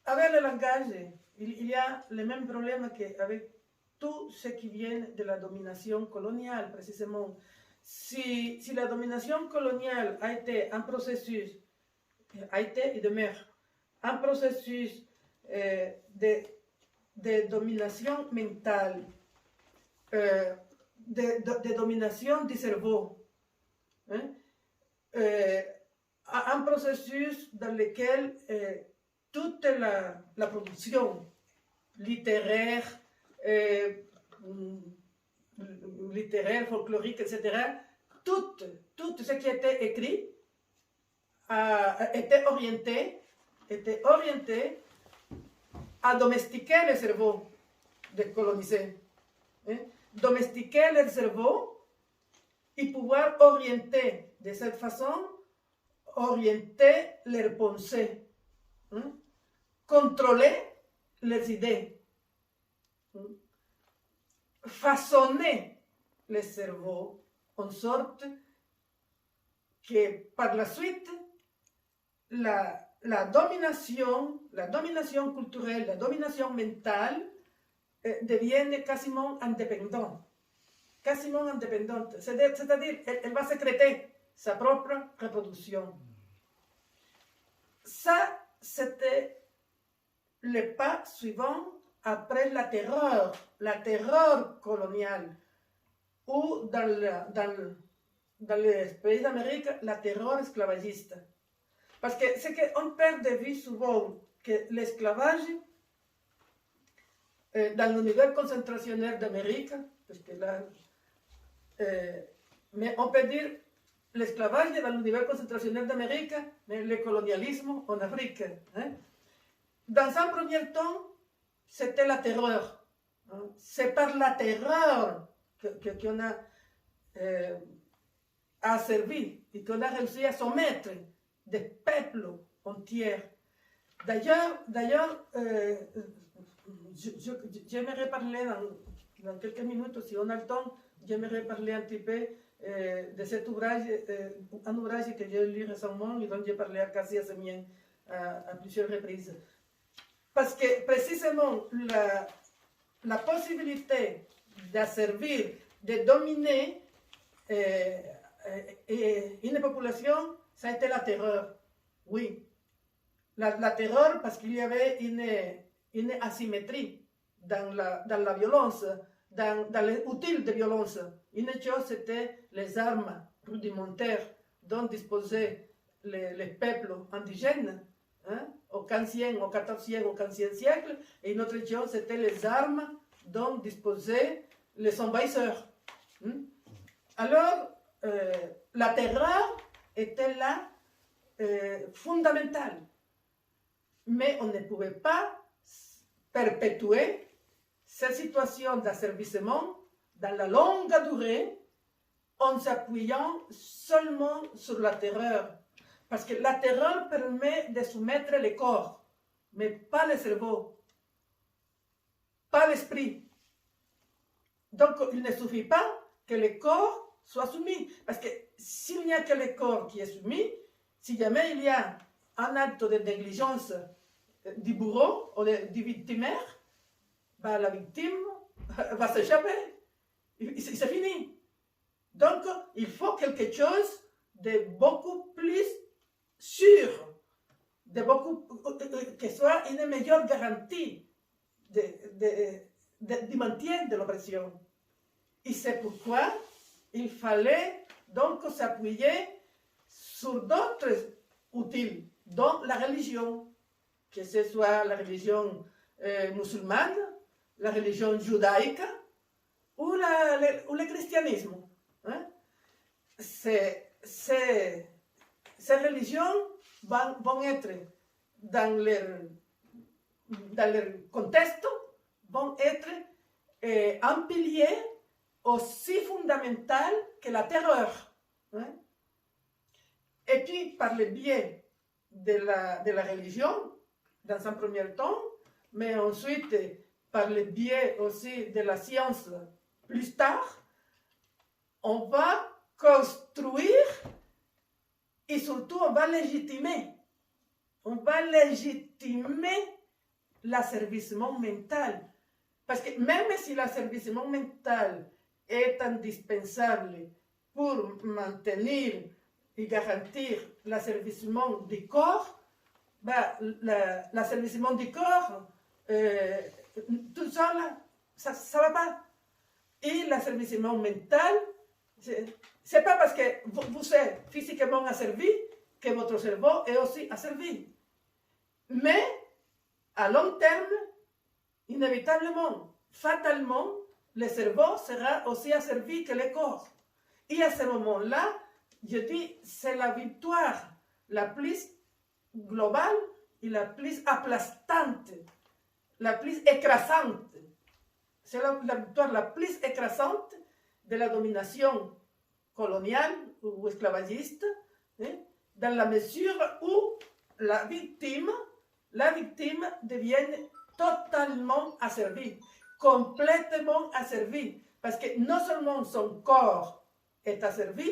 avec le langage, il y a le même problème qu'avec tout ce qui vient de la domination coloniale, précisément. Si la domination coloniale a été un processus, a été et demeure un processus de domination mentale, de domination du cerveau, hein, un processus dans lequel toute la production littéraire, folklorique, etc., tout ce qui était écrit était orienté à domestiquer le cerveau des colonisés. Hein? Domestiquer le cerveau et pouvoir orienter de cette façon, orienter leurs pensées, hein? Contrôler les idées, hein? Façonner le cerveau en sorte que par la suite, la domination culturelle, la domination mentale devienne quasiment indépendante. C'est-à-dire, elle va sécréter sa propre reproduction. Ça, c'était le pas suivant après la terreur coloniale, ou dans les pays d'Amérique, la terreur esclavagiste. Parce que c'est qu'on perd de vue souvent que l'esclavage, dans l'univers concentrationnaire d'Amérique, parce que là, mais on peut dire l'esclavage dans l'univers concentrationnaire d'Amérique, mais le colonialisme en Afrique. Hein? Dans un premier temps, c'était la terreur. Hein? C'est par la terreur qu'on a asservi et qu'on a réussi à soumettre des peuples entiers. D'ailleurs, j'aimerais parler dans quelques minutes, si on a le temps, j'aimerais parler un petit peu de cet ouvrage, un ouvrage que j'ai lu récemment et dont j'ai parlé à Cassia Semien à plusieurs reprises. Parce que précisément la possibilité d'asservir, de dominer une population, ça a été la terreur. Oui. La terreur parce qu'il y avait une asymétrie dans la violence, dans les outils de violence. Une chose, c'était les armes rudimentaires dont disposaient les peuples indigènes, hein, au 15e, au 14e, au 15e siècle. Et une autre chose, c'était les armes dont disposaient les envahisseurs. Hein. Alors, la terreur était là fondamentale. Mais on ne pouvait pas perpétuer cette situation d'asservissement dans la longue durée en s'appuyant seulement sur la terreur. Parce que la terreur permet de soumettre le corps, mais pas le cerveau, pas l'esprit. Donc, il ne suffit pas que le corps soit soumis. Parce que s'il n'y a que le corps qui est soumis, si jamais il y a un acte de négligence du bourreau ou du victimaire, ben la victime va s'échapper. C'est fini. Donc, il faut quelque chose de beaucoup plus sûr, que soit une meilleure garantie du maintien de l'oppression. Et c'est pourquoi il fallait donc s'appuyer sur d'autres outils, dont la religion, que ce soit la religion musulmane, la religion judaïque ou le christianisme. Hein? Ces religions vont être dans leur contexte, vont être un pilier aussi fondamental que la terreur. Hein? Et puis, par le biais de la religion, dans un premier temps, mais ensuite, par le biais aussi de la science plus tard, on va construire et surtout on va légitimer l'asservissement mental. Parce que même si l'asservissement mental est indispensable pour maintenir et garantir l'asservissement du corps, bah, l'asservissement du corps, tout seul, ça ne va pas. Et l'asservissement mental, c'est pas parce que vous êtes physiquement asservi que votre cerveau est aussi asservi. Mais, à long terme, inévitablement, fatalement, le cerveau sera aussi asservi que le corps. Et à ce moment-là, je dis, c'est la victoire la plus globale et la plus aplastante, la plus écrasante. C'est la victoire la plus écrasante de la domination coloniale ou esclavagiste, dans la mesure où la victime devient totalement asservie, complètement asservie, parce que non seulement son corps est asservi,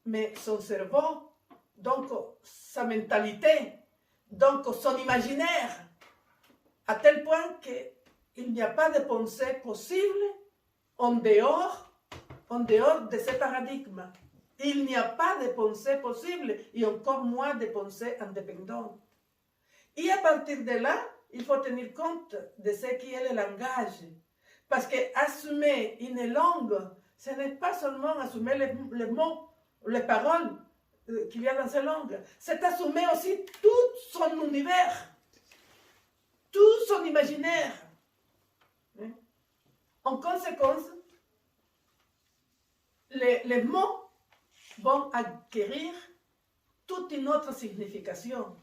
mais son cerveau, donc sa mentalité, donc son imaginaire, à tel point qu'il n'y a pas de pensée possible en dehors de ce paradigme. Il n'y a pas de pensée possible et encore moins de pensée indépendante. Et à partir de là, il faut tenir compte de ce qui est le langage. Parce qu'assumer une langue, ce n'est pas seulement assumer les mots, les paroles qu'il y a dans cette langue. C'est assumer aussi tout son univers, tout son imaginaire. En conséquence, les mots vont acquérir toute une autre signification.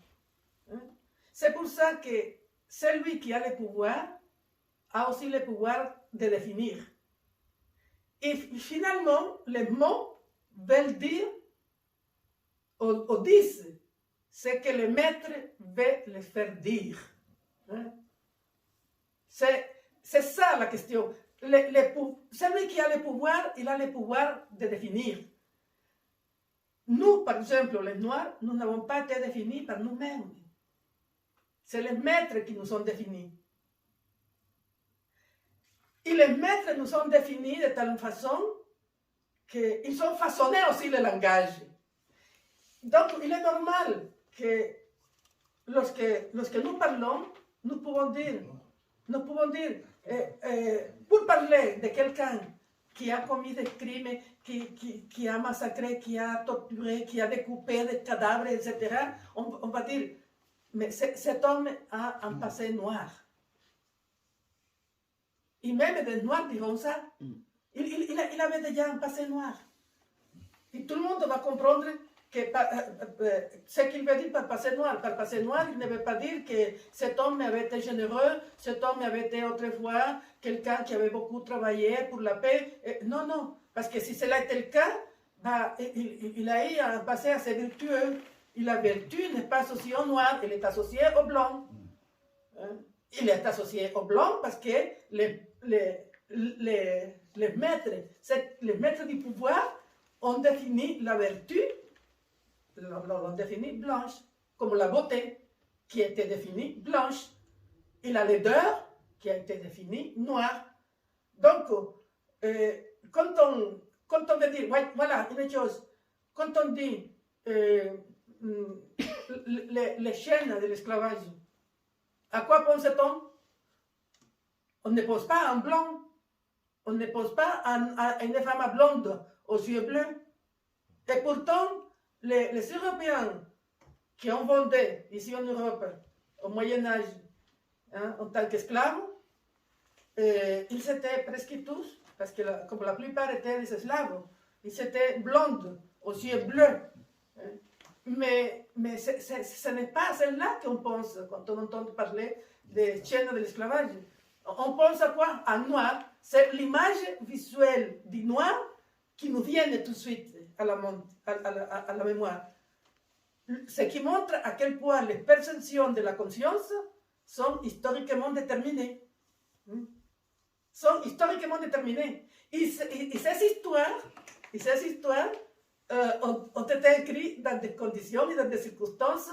C'est pour ça que celui qui a le pouvoir a aussi le pouvoir de définir. Et finalement, les mots veulent dire ou disent ce que le maître veut les faire dire. C'est ça la question. Celui qui a le pouvoir, il a le pouvoir de définir. Nous, par exemple, les Noirs, nous n'avons pas été définis par nous-mêmes. C'est les maîtres qui nous ont définis. Et les maîtres nous ont définis de telle façon qu'ils ont façonné aussi le langage. Donc, il est normal que lorsque nous parlons, nous pouvons dire, pour parler de quelqu'un qui a commis des crimes, qui a massacré, qui a torturé, qui a découpé des cadavres, etc., on va dire, mais cet homme a un passé noir. Et même des Noirs diront ça. Il avait déjà un passé noir. Et tout le monde va comprendre que ce qu'il veut dire par passé noir. Par passé noir, il ne veut pas dire que cet homme avait été généreux, cet homme avait été autrefois quelqu'un qui avait beaucoup travaillé pour la paix. Non, non. Parce que si cela était le cas, bah, il a eu un passé assez vertueux. Et la vertu n'est pas associée au noir, elle est associée au blanc. Il est associé au blanc parce que les maîtres du pouvoir ont défini la vertu, l'ont définie blanche, comme la beauté, qui a été définie blanche, et la laideur, qui a été définie noire. Donc, quand on veut dire, voilà, une chose, quand on dit les chaînes de l'esclavage, à quoi pense-t-on? On ne pense pas à un blanc, on ne pense pas à une femme blonde aux yeux bleus. Et pourtant, les Européens qui ont vendu ici en Europe au Moyen-Âge en tant qu'esclaves, ils étaient presque tous, parce que comme la plupart étaient des esclaves, ils étaient blondes aux yeux bleus. Mais ce n'est pas à celle-là qu'on pense quand on entend parler des chaînes de l'esclavage. On pense à quoi? À noir. C'est l'image visuelle du noir qui nous vient tout de suite à la mémoire. Ce qui montre à quel point les perceptions de la conscience sont historiquement déterminées. Sont historiquement déterminées. Et ces histoires ont été écrites dans des conditions et dans des circonstances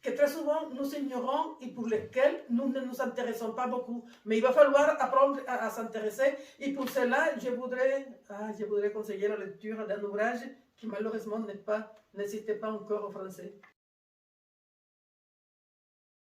que très souvent nous ignorons et pour lesquels nous ne nous intéressons pas beaucoup. Mais il va falloir apprendre à s'intéresser. Et pour cela, je voudrais conseiller la lecture d'un ouvrage qui malheureusement n'existe pas encore en français.